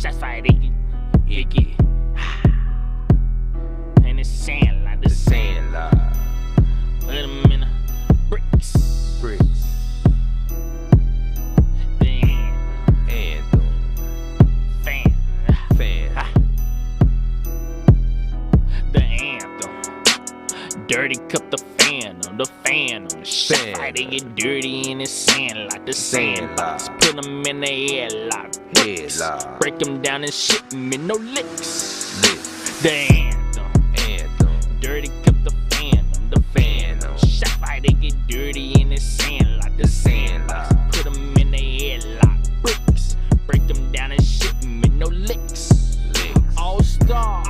Shots fired, it get and it's sand like the sand lot. Put them in the bricks. The anthem. Fan. The anthem. Dirty cup the phantom. The phantom. Shot fired, they get dirty in the sand like the sandbox. Put them in the headlock. Break them down and shit them in no licks. The anthem. Dirty cup the phantom. The phantom. Shot fired, they get dirty in the sand like the sandbox. Put them in the headlock. Bricks. Break them down and shit them in no licks. All star.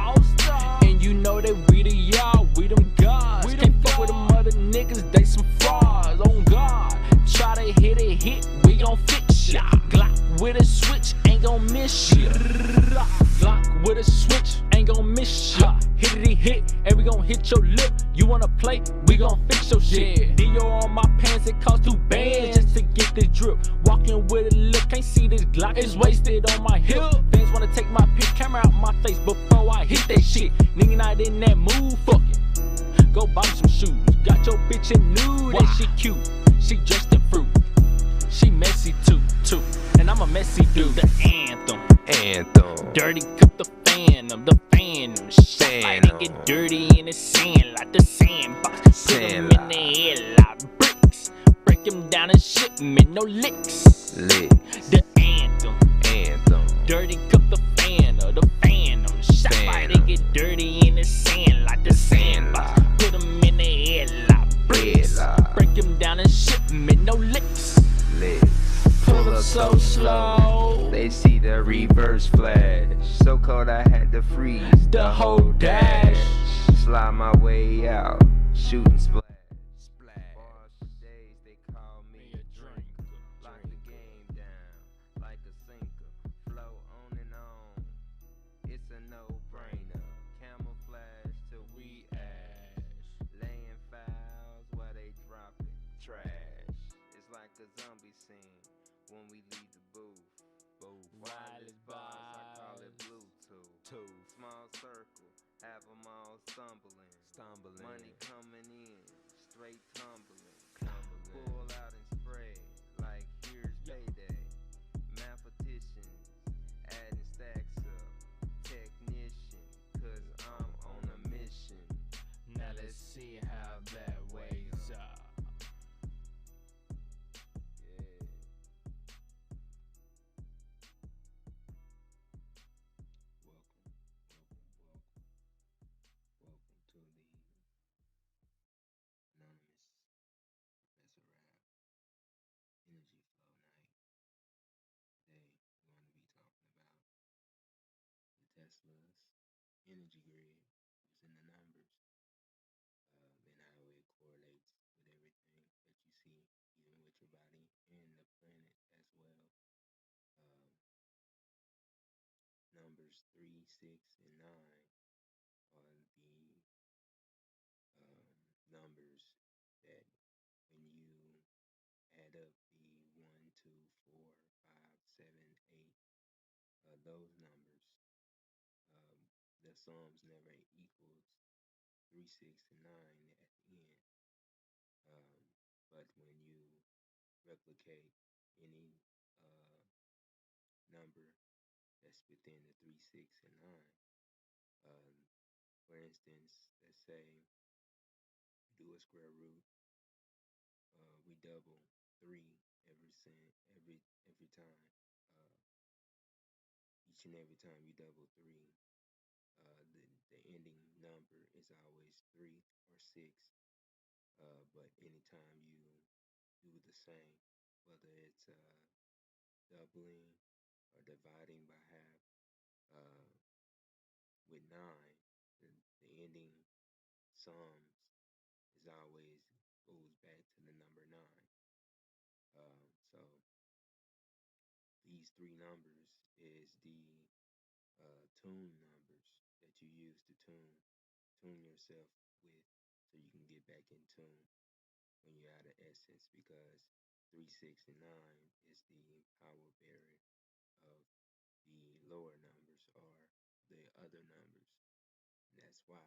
And you know that we the y'all. We them gods. Can't fuck with them other niggas. They some frauds. On God. Try to hit a hit. We gon' fix ya. Glock with a switch. Ain't gon' miss ya. Glock with a switch. Ain't gon' miss ya. Hit hit. And we gon' hit your lip. You wanna play? We gon' fix your shit. Dior on my pants. It cost 2 bands just to get this drip. Walking with a look. Can't see this Glock. It's wasted on my hip. Fans wanna take my pic. Camera out my face before I hit that shit. Nigga not in that mood. Fuck it. Go buy some shoes. Got your bitch in nude. And she cute. She dressed in fruit. She messy too. And I'm a messy dude. The anthem. Dirty cup the phantom. The phantom. Shit like they get dirty in the sand like the sandbox. Put them in the headlock. Bricks. Break them down and shit them in no licks. The anthem. Dirty cup the phantom. The phantom. Shot like they get dirty in the sand like the sandbox. Put them in the headlock. Bricks. Break them down and shit them in no licks. Pull up so slow. They see the reverse flash. So cold I had to freeze The whole dash. Slide my way out. Shooting splash. Bars for days they call me a drinker. Lock the game down like a sinker. Flow on and on. It's a no-brainer. Camouflage till we ash. Laying fouls while they dropping trash. It's like a zombie scene when we leave the booth. Wireless bars, I call it Bluetooth. Small circle, have them all stumbling. Money coming in, straight tumbling. Pull out and spray, like here's payday. Mathematicians, adding stacks up. Technician, cause I'm on a mission. Now let's see how that weighs up. Welcome to the Anonymized Professor Rap Energy Flow Night. Today we're going to be talking about the Tesla's energy grid using the numbers and how it correlates with everything that you see, even with your body and the planet as well. Numbers 3, 6, and 9 are the numbers that when you add up the 1, 2, 4, 5, 7, 8, those numbers, the sums never equals 3, 6, and 9 at the end. But when you replicate any number that's within the 3, 6, and 9, for instance, let's say do a square root. We double 3 every time. Each and every time you double 3, the ending number is always 3 or 6. But anytime you do the same, whether it's doubling or dividing by half, with 9, the ending sums is always goes back to the number 9. So these 3 numbers is the tune numbers that you use to tune yourself with, so you can get back in tune when you're out of essence, because 3, 6, and 9 is the power bearer of the lower that's why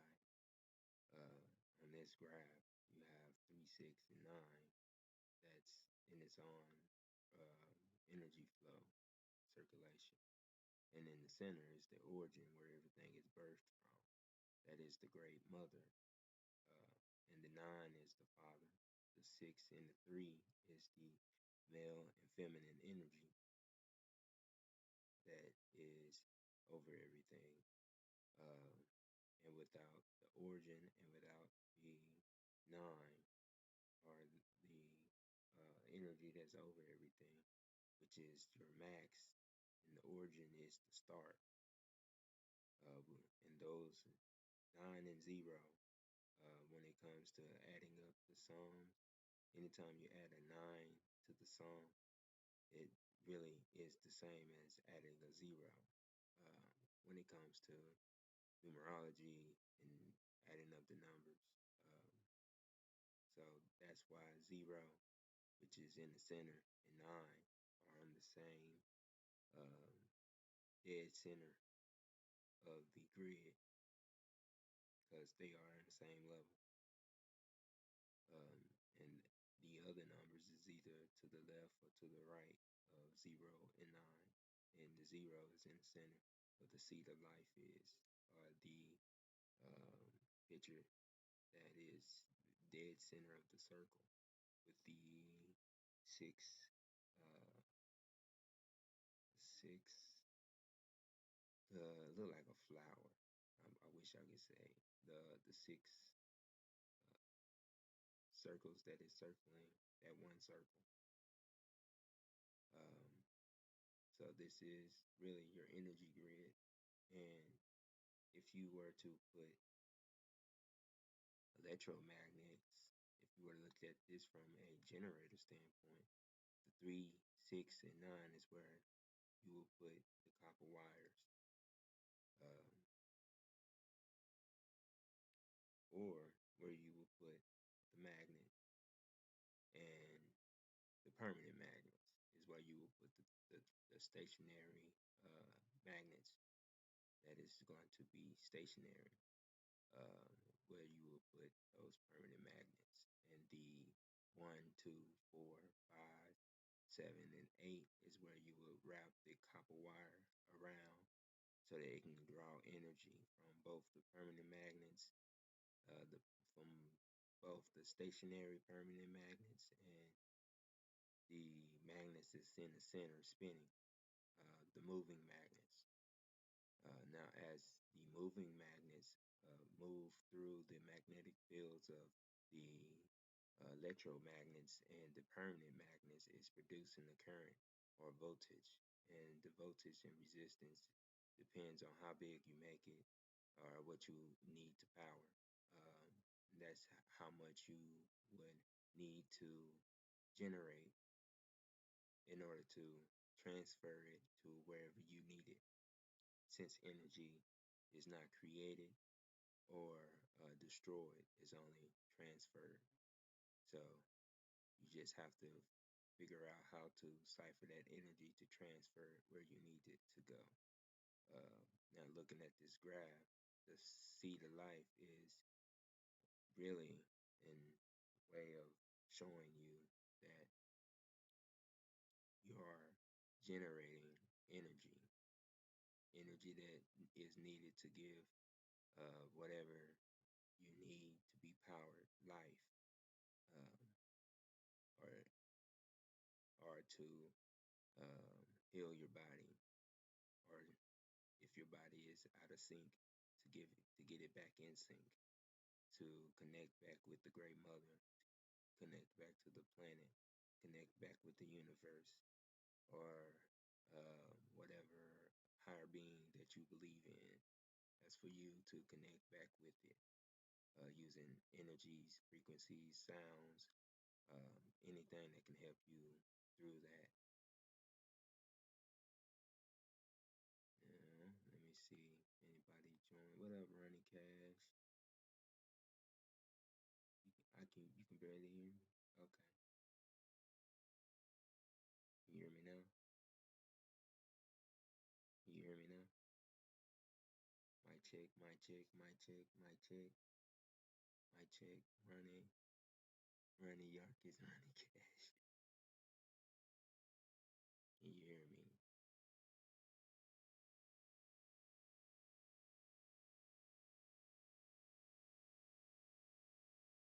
on this graph you have 3, 6, and 9. That's in its own energy flow, circulation. And in the center is the origin where everything is birthed from. That is the great mother. And the 9 is the father. The 6 and the 3 is the male and feminine energy that is over everything. And without the origin and without the 9 or the energy that's over everything, which is your max, and the origin is the start. And those 9 and 0, when it comes to adding up the sums, anytime you add a 9 to the sum, it really is the same as adding a 0 when it comes to numerology and adding up the numbers. So that's why 0, which is in the center, and 9 are on the same dead center of the grid, because they are on the same level. And the other numbers is either to the left or to the right of 0 and 9. And the 0 is in the center of the seed of life is, or the picture that is dead center of the circle, with the 6, 6, look like a flower. I wish I could say the 6 circles that is circling that one circle. So this is really your energy grid. And if you were to put electromagnets, if you were to look at this from a generator standpoint, the 3, 6, and 9 is where you will put the copper wires. Or where you will put the magnet, and the permanent magnets is where you will put the stationary magnets that is going to be stationary, where you will put those permanent magnets. And the 1, 2, 4, 5, 7, and 8 is where you will wrap the copper wire around so that it can draw energy from both the permanent magnets, from both the stationary permanent magnets and the magnets that's in the center spinning, the moving magnets. Now, as the moving magnets move through the magnetic fields of the electromagnets and the permanent magnets, is producing the current or voltage. And the voltage and resistance depends on how big you make it or what you need to power. That's how much you would need to generate in order to transfer it to wherever you need it, since energy is not created or destroyed, it's only transferred. So you just have to figure out how to cipher that energy to transfer it where you need it to go. Now, looking at this graph, the seed of life is really in way of showing you that you are generating energy, energy that is needed to give whatever you need to be powered, life, um, or to heal your body, or if your body is out of sync, to get it back in sync, to connect back with the Great Mother, connect back to the planet, connect back with the universe, or whatever higher being that you believe in. That's for you to connect back with it, using energies, frequencies, sounds, anything that can help you through that. Let me see. Anybody join? What up, Ronnie Cash? You can barely hear me? Okay. Can you hear me now? Can you hear me now? Mic check, mic check, mic check, mic check, mic check. Ronnie York is Ronnie Cash. Can you hear me?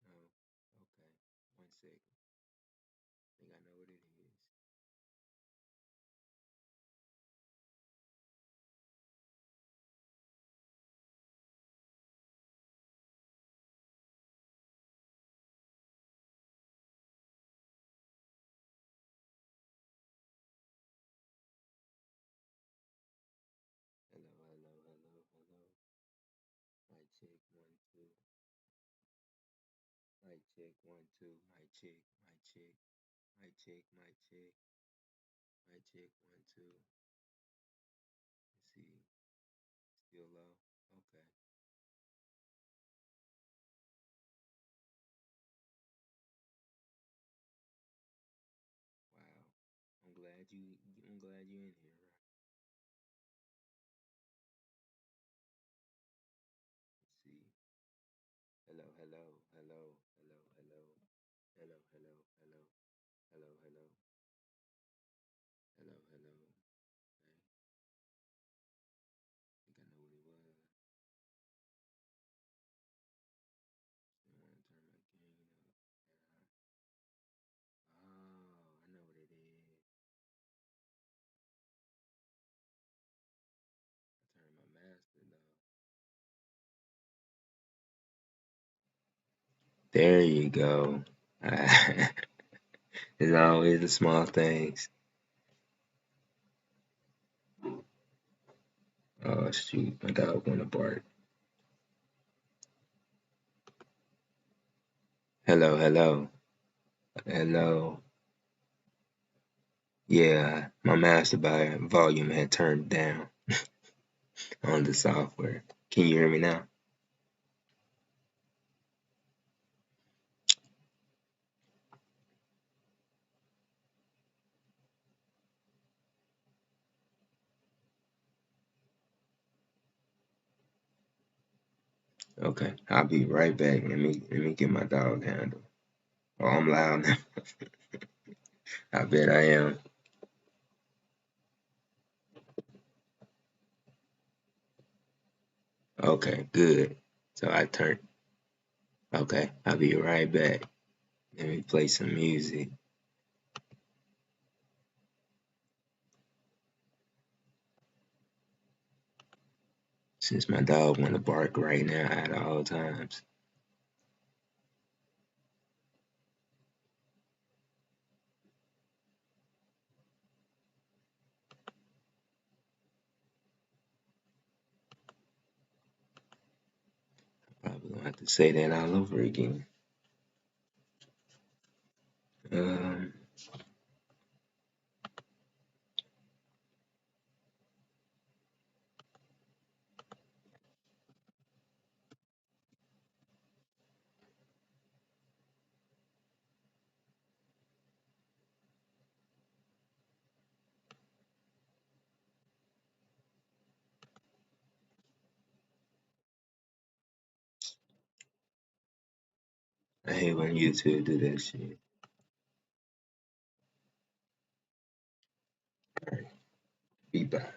No? Okay. 1 second. I think I know what it is. Hello, hello, hello, hello. Mic check, 1, 2. Mic check, 1, 2. Mic check, mic check, mic check, mic check, mic check, 1, 2. Let's see. Still low? Okay. Wow. I'm glad you in here, right? Let's see. Hello, hello, hello, hello, hello, hello, hello, hello, hello, hello, hello, hello. Okay. I think I know what it was. I want to turn my gain up. Oh, I know what it is. I turned my master low. There you go. It's always the small things. Oh shoot, my dog wanna bark. Hello, hello, hello. Yeah, my master by volume had turned down on the software. Can you hear me now? Okay, I'll be right back. Let me get my dog handle. Oh, I'm loud now. I bet I am. Okay, good. So I turned. Okay, I'll be right back. Let me play some music. Since my dog wanna bark right now at all times. Probably gonna have to say that all over again. Um, I hate when YouTube do that shit. Alright, be back.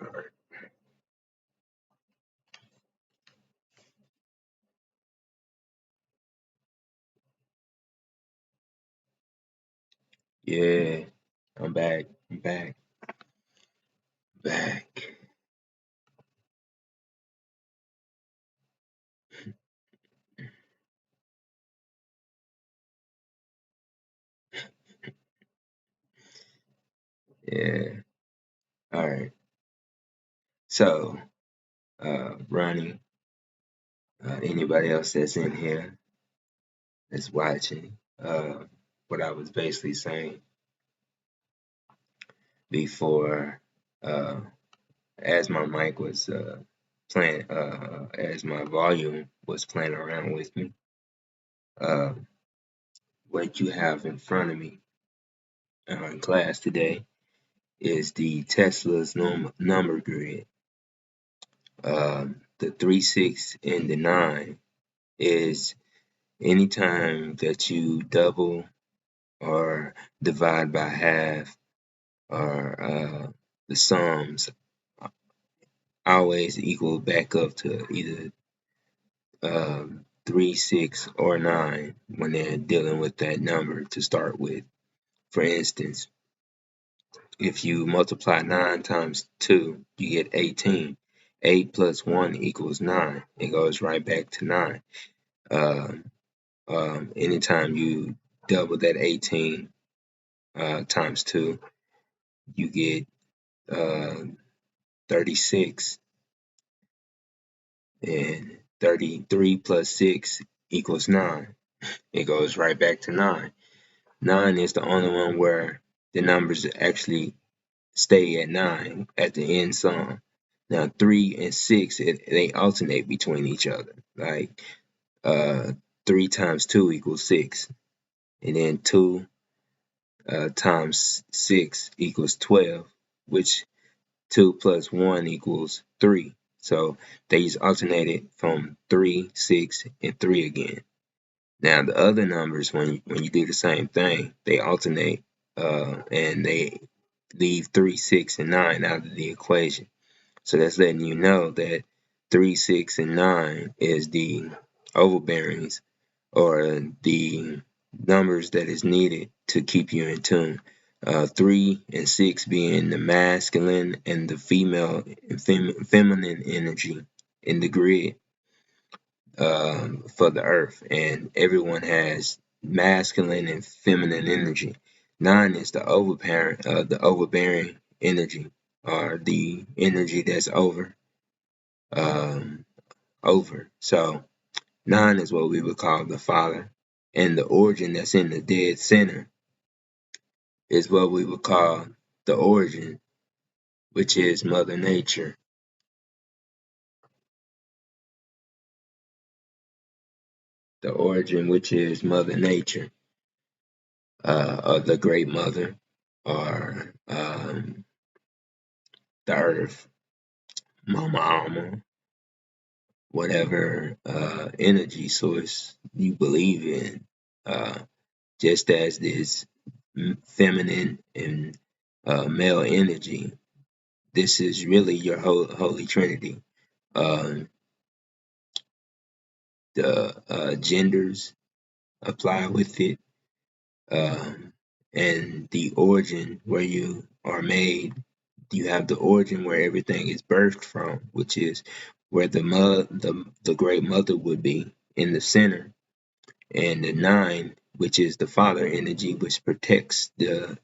Alright. Yeah, I'm back. I'm back. Back. Yeah. All right. So, Ronnie, anybody else that's in here that's watching, what I was basically saying before, uh, as my mic was playing, as my volume was playing around with me, uh, what you have in front of me in class today is the Tesla's number grid. The 3, 6, and the 9 is anytime that you double or divide by half or the sums always equal back up to either 3, 6, or 9 when they're dealing with that number to start with. For instance, if you multiply 9 times 2, you get 18. 8 plus 1 equals 9. It goes right back to 9. Anytime you double that 18 times 2, you get 36. And 33 plus 6 equals 9. It goes right back to 9. 9 is the only one where the numbers actually stay at 9 at the end sum. Now 3 and 6, they alternate between each other. Like 3 times 2 equals 6. And then 2 times 6 equals 12, which 2 plus 1 equals 3. So they just alternated from 3, 6, and 3 again. Now the other numbers, when you do the same thing, they alternate and they leave 3, 6, and 9 out of the equation. So that's letting you know that 3, 6, and 9 is the overbearings or the numbers that is needed to keep you in tune. 3 and 6 being the masculine and the female and feminine energy in the grid for the earth, and everyone has masculine and feminine energy. 9 is the overbearing energy, or the energy that's over. So 9 is what we would call the father, and the origin that's in the dead center is what we would call the origin, which is Mother Nature. The origin, which is Mother Nature, or the Great Mother, or the Earth, Mama Alma, whatever energy source you believe in, just as this feminine and male energy. This is really your Holy Trinity. The genders apply with it, and the origin where you are made. You have the origin where everything is birthed from, which is where the great mother would be in the center, and the 9, which is the father energy, which protects the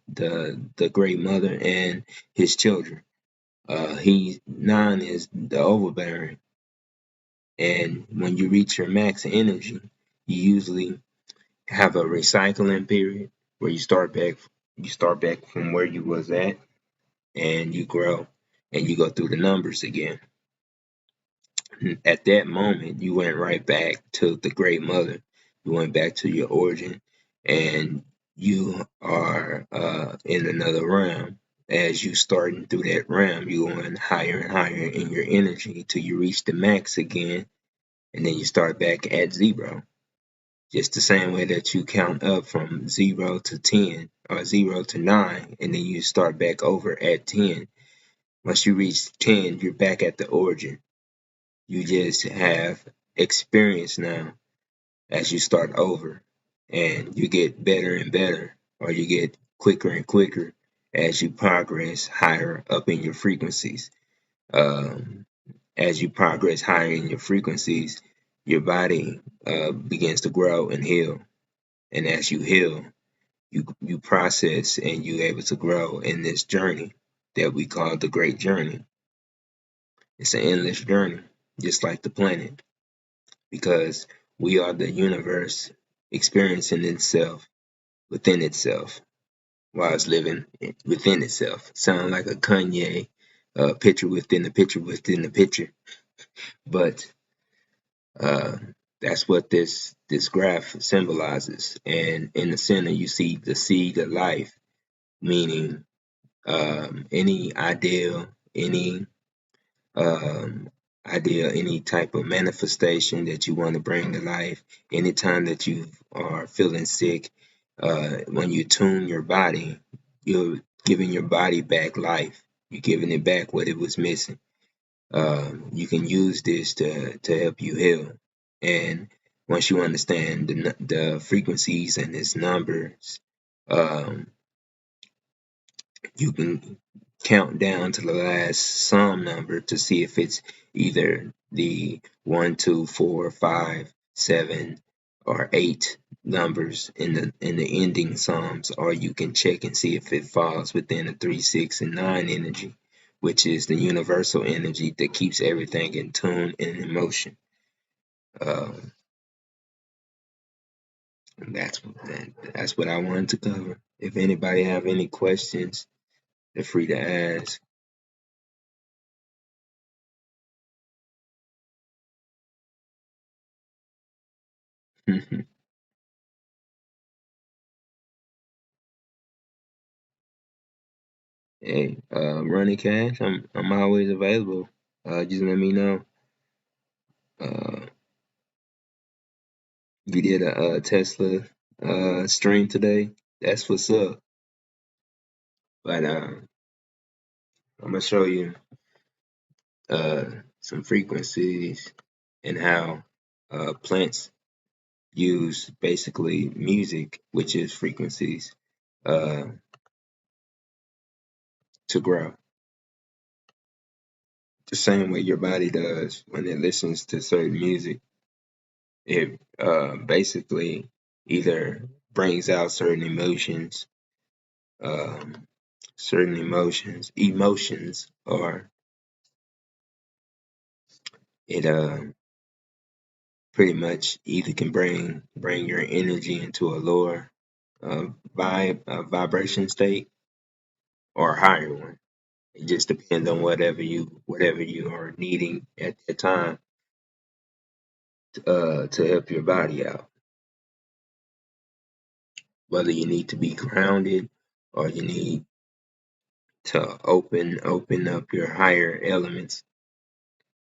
great mother and his children. 9 is the overbearing, and when you reach your max energy, you usually have a recycling period where you start back from where you was at, and you grow and you go through the numbers again. At that moment, you went right back to the great mother. You went back to your origin, and you are in another realm. As you starting through that realm, you going higher and higher in your energy till you reach the max again, and then you start back at 0. Just the same way that you count up from 0 to 10 or 0 to 9, and then you start back over at 10. Once you reach 10, you're back at the origin. You just have experience now as you start over, and you get better and better, or you get quicker and quicker as you progress higher up in your frequencies. As you progress higher in your frequencies, your body begins to grow and heal. And as you heal, you process and you able to grow in this journey that we call the Great Journey. It's an endless journey, just like the planet, because we are the universe experiencing itself within itself while it's living within itself. Sound like a Kanye picture within the picture within the picture, but uh, that's what this graph symbolizes. And in the center, you see the seed of life, meaning any um, idea, any type of manifestation that you want to bring to life, anytime that you are feeling sick, when you tune your body, you're giving your body back life. You're giving it back what it was missing. You can use this to help you heal. And once you understand the frequencies and its numbers, um, you can count down to the last sum number to see if it's either the 1, 2, 4, 5, 7, or 8 numbers in the ending sums, or you can check and see if it falls within the 3, 6, and 9 energy, which is the universal energy that keeps everything in tune and in motion. Um, that's what I wanted to cover. If anybody have any questions, they're free to ask. Hey, Ronnie Cash, I'm always available. Just let me know. Uh, you did a, Tesla stream today. That's what's up. But I'm gonna show you uh some frequencies and how plants use basically music, which is frequencies, uh, to grow. The same way your body does when it listens to certain music. It basically either brings out um, emotions, or it pretty much either can bring your energy into a lower vibration state or a higher one. It just depends on whatever you are needing at that time to help your body out. Whether you need to be grounded or you need to open up your higher elements.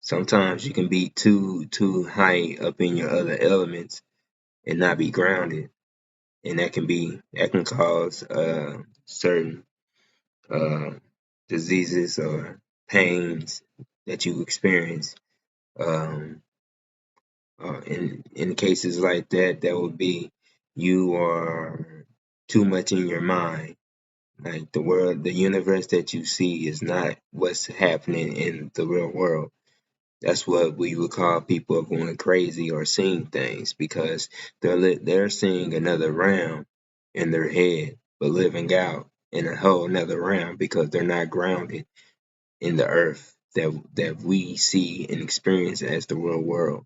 Sometimes you can be too high up in your other elements and not be grounded, and that can cause certain uh, diseases or pains that you experience. Um, in cases like that, that would be you are too much in your mind. Like the world, the universe that you see is not what's happening in the real world. That's what we would call people going crazy or seeing things, because they're seeing another realm in their head, but living out in a whole another realm because they're not grounded in the earth that we see and experience as the real world.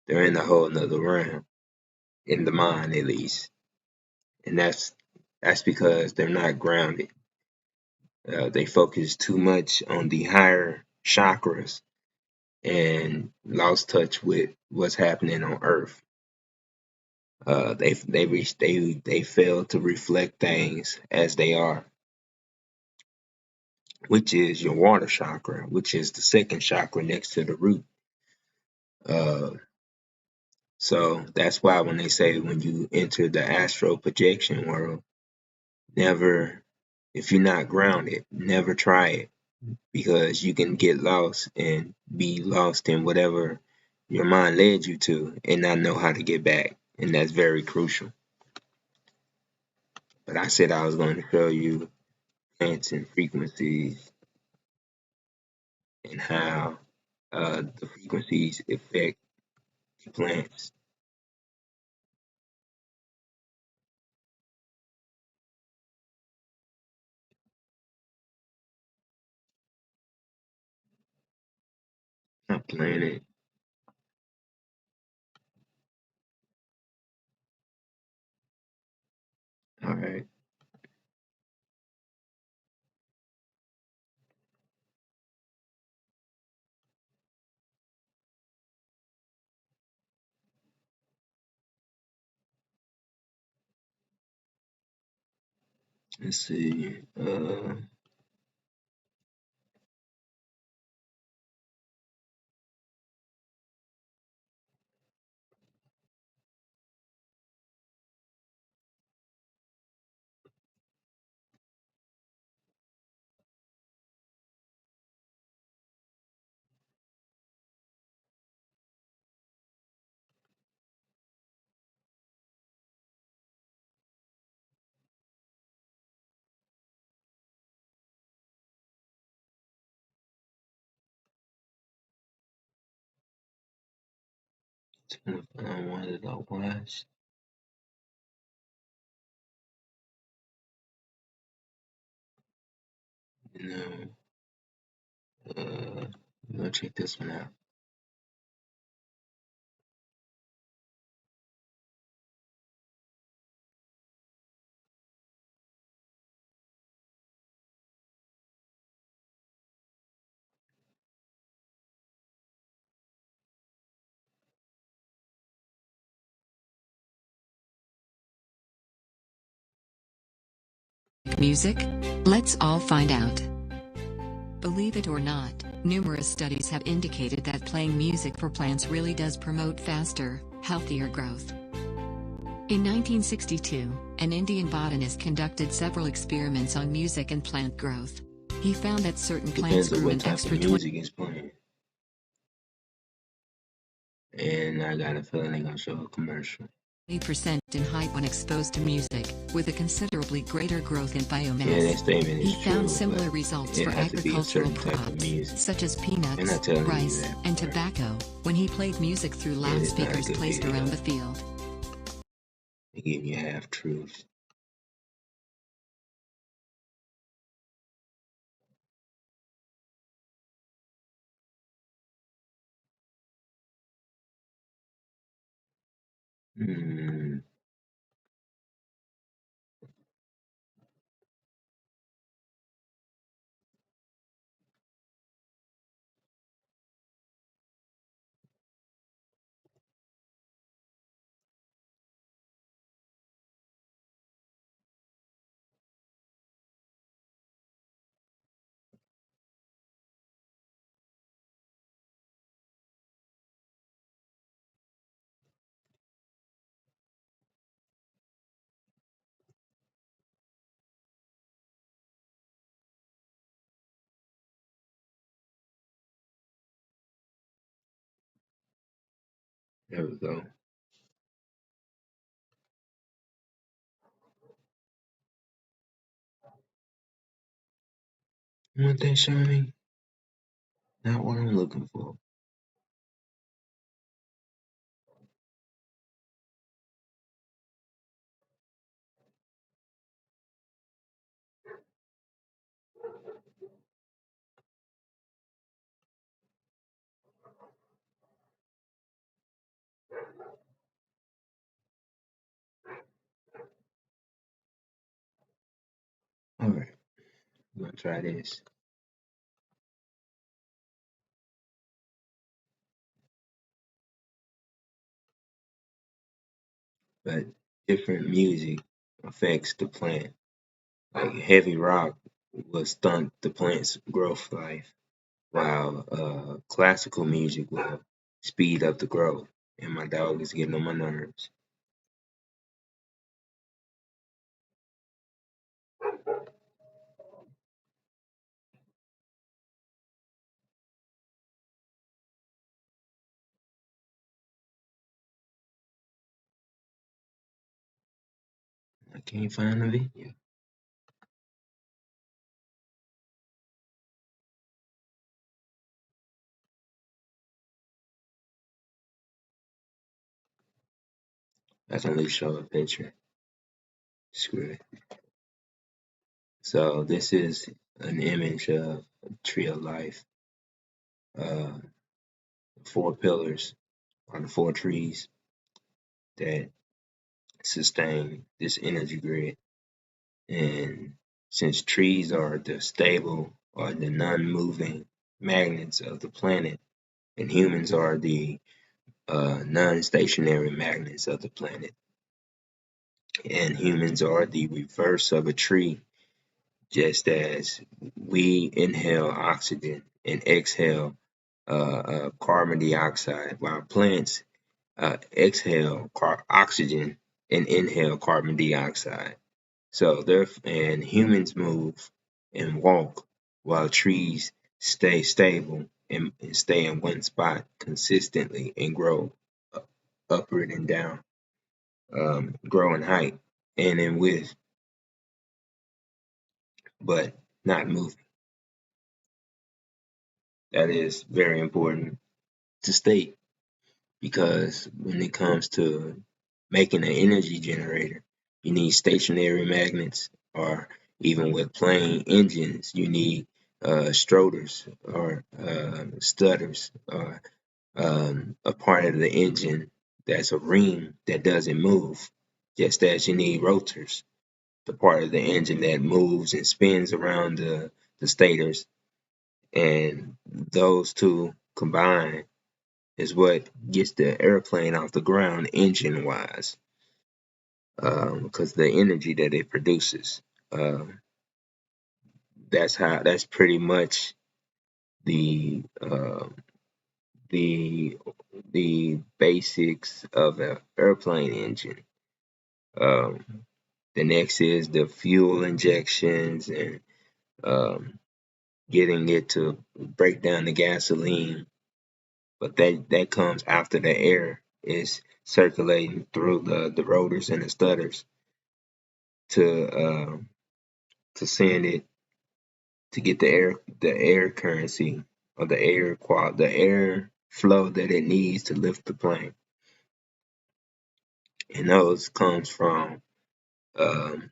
They're in a whole another realm, in the mind at least, and that's because they're not grounded. They focus too much on the higher chakras and lost touch with what's happening on Earth. They fail to reflect things as they are, which is your water chakra, which is the second chakra next to the root. Uh, so that's why when they say when you enter the astral projection world, never, if you're not grounded, never try it, because you can get lost and be lost in whatever your mind led you to and not know how to get back. And that's very crucial. But I said I was going to show you plants and frequencies and how the frequencies affect the plants. planet. All right. Let's see. What did I watch? You know, go check this one out. Music? Let's all find out. Believe it or not, numerous studies have indicated that playing music for plants really does promote faster, healthier growth. In 1962, an Indian botanist conducted several experiments on music and plant growth. He found that certain plants Depends on grew what an type extra of music is playing. And I got a feeling they're gonna show a commercial. 20% in height when exposed to music, with a considerably greater growth in biomass. Yeah, that statement is He true. found similar but results it for has to be a agricultural certain type of crops, music. such as They're peanuts, not telling you rice, that and part. tobacco, when he played music through It is not a loudspeakers good placed video. around the field. They give you half truths. Hmm. There we go. What they show me? Not what I'm looking for. All right, I'm gonna try this. But different music affects the plant. Like heavy rock will stunt the plant's growth life, while classical music will speed up the growth. And my dog is getting on my nerves. I can't find the video. I can at least show a picture. Screw it. So this is an image of a tree of life. Uh, four pillars or the four trees that sustain this energy grid. And since trees are the stable or the non-moving magnets of the planet, and humans are the non-stationary magnets of the planet, and humans are the reverse of a tree, just as we inhale oxygen and exhale carbon dioxide, while plants exhale oxygen and inhale carbon dioxide. So and humans move and walk while trees stay stable and stay in one spot consistently and grow upward and down, grow in height and in width, but not moving. That is very important to state, because when it comes to making an energy generator, you need stationary magnets, or even with plane engines, you need strotors or stutters, or a part of the engine that's a ring that doesn't move, just as you need rotors, the part of the engine that moves and spins around the stators. And those two combined is what gets the airplane off the ground engine wise, because the energy that it produces. That's pretty much the the the basics of an airplane engine. Um, the next is the fuel injections and getting it to break down the gasoline, but that comes after the air is circulating through the rotors and the stutters to send it to get the air currency, or the air flow that it needs to lift the plane. And those comes from um,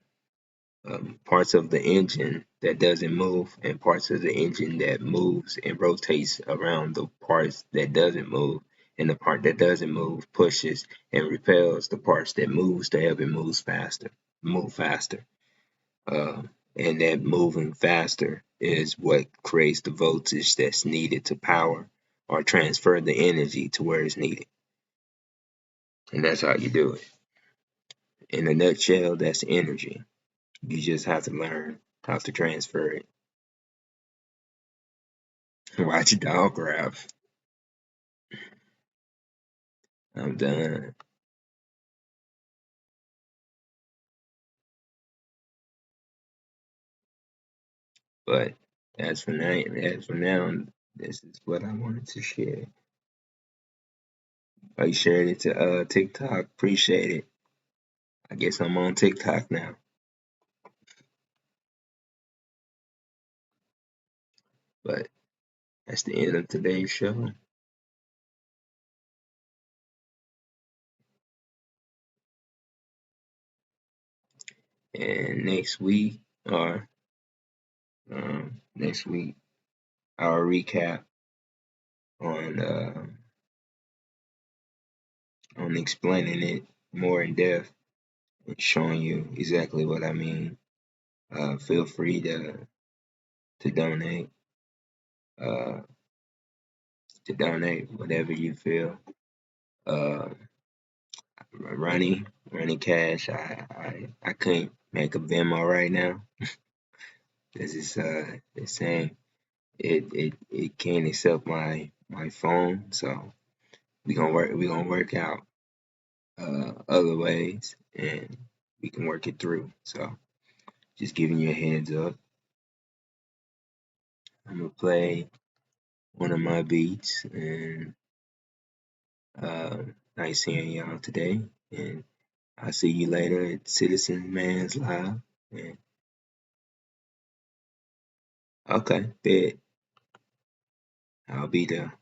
parts of the engine that doesn't move, and parts of the engine that moves and rotates around the parts that doesn't move, and the part that doesn't move pushes and repels the parts that moves to help it move faster. And that moving faster is what creates the voltage that's needed to power or transfer the energy to where it's needed. And that's how you do it. In a nutshell, that's energy. You just have to learn how to transfer it. Watch your dog grab. I'm done. But as for now, this is what I wanted to share. I shared it to TikTok. Appreciate it. I guess I'm on TikTok now. But that's the end of today's show. And next week, I'll recap on explaining it more in depth and showing you exactly what I mean. Feel free to donate. Uh, to donate whatever you feel. Uh, Ronnie Cash. I couldn't make a Venmo right now because it's saying it can't accept my phone. So we gonna work out other ways, and we can work it through. So just giving you a heads up. I'm gonna play one of my beats, and nice seeing y'all today. And I'll see you later at Citizen Man's Live. And okay, bet. I'll be there.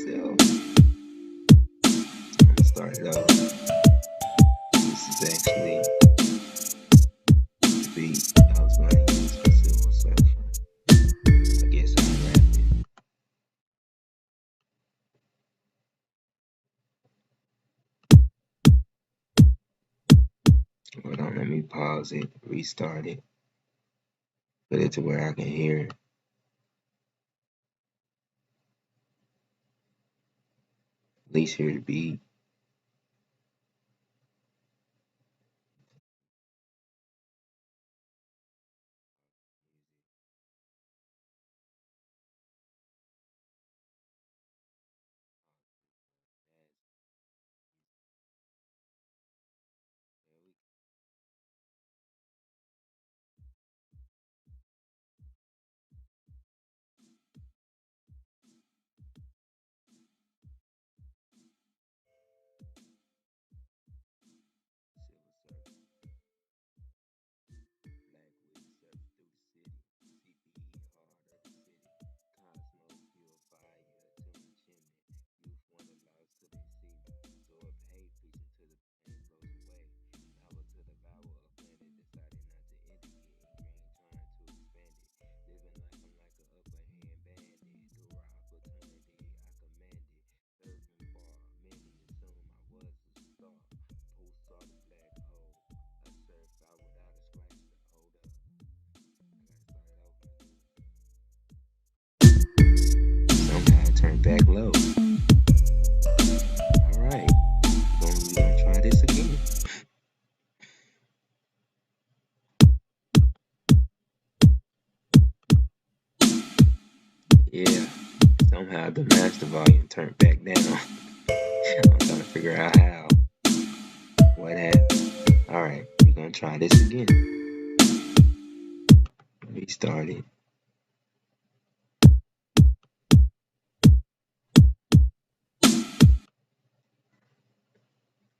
So I'm gonna start it over. This is actually the beat I was going to use for Silver Surfer. I guess I'll rap it. Hold on, let me pause it, restart it, put it to where I can hear it. At least hear the beat. Turn back low. Alright, we're gonna try this again. Yeah, somehow the master volume turned back down. I'm trying to figure out how. What happened? Alright, we're gonna try this again. Restart it.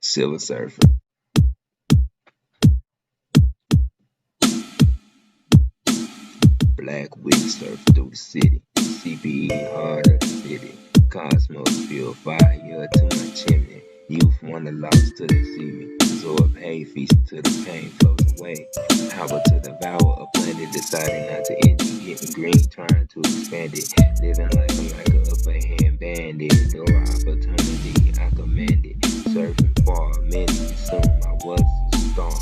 Silver Surfer. Black wig surf through the city. CBE harder the city. Cosmos feel fire to my chimney. Youth wanna lost till they see me. Absorb hate, feast till the pain flows away. Power to devour a planet, deciding not to end it. Getting green, trying to expand it. Living life like a upper hand bandit. Door opportunity, I command it. Surfing far, many assume I was a star.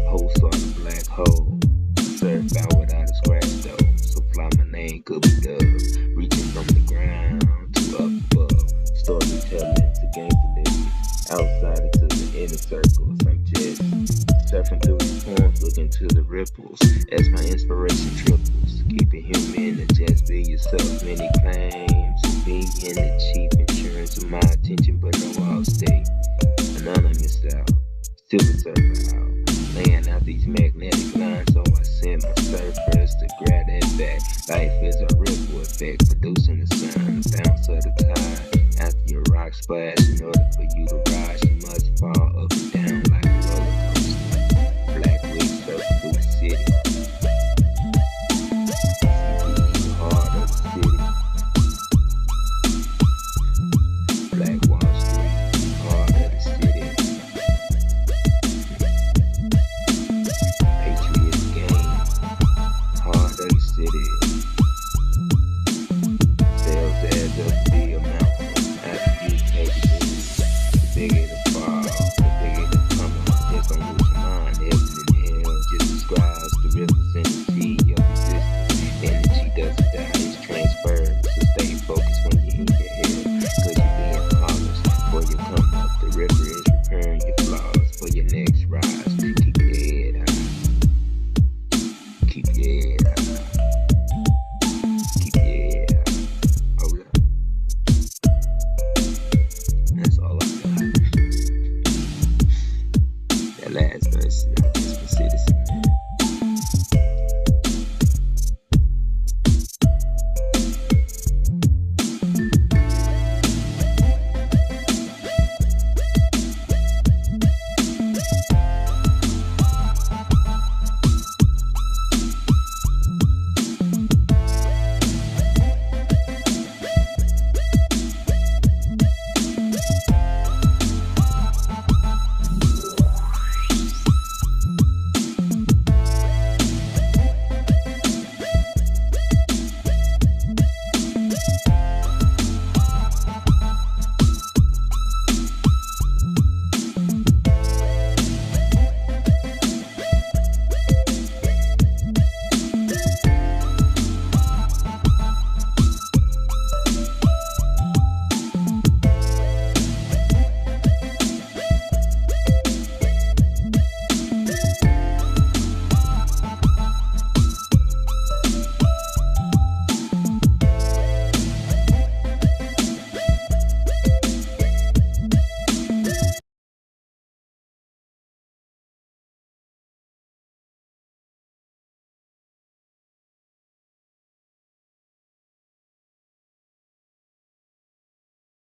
Post on a black hole. Surf out without a scratch though. So fly my name could be dub. Reaching from the ground to up above. Storytelling to gangster lyrics. Outside into the inner circles. I'm just surfing through these poems, looking to the ripples. As my inspiration triples. Keep it human and just be yourself. Many claims of being the cheap insurance of my attention, but no WallStreet. Anonimiz out. Silver Surfer out. Laying out these magnetic lines, so I send my surfers to grab that back. Life is a ripple effect, producing the sun, the bounce of the tide. After your rock splash, in order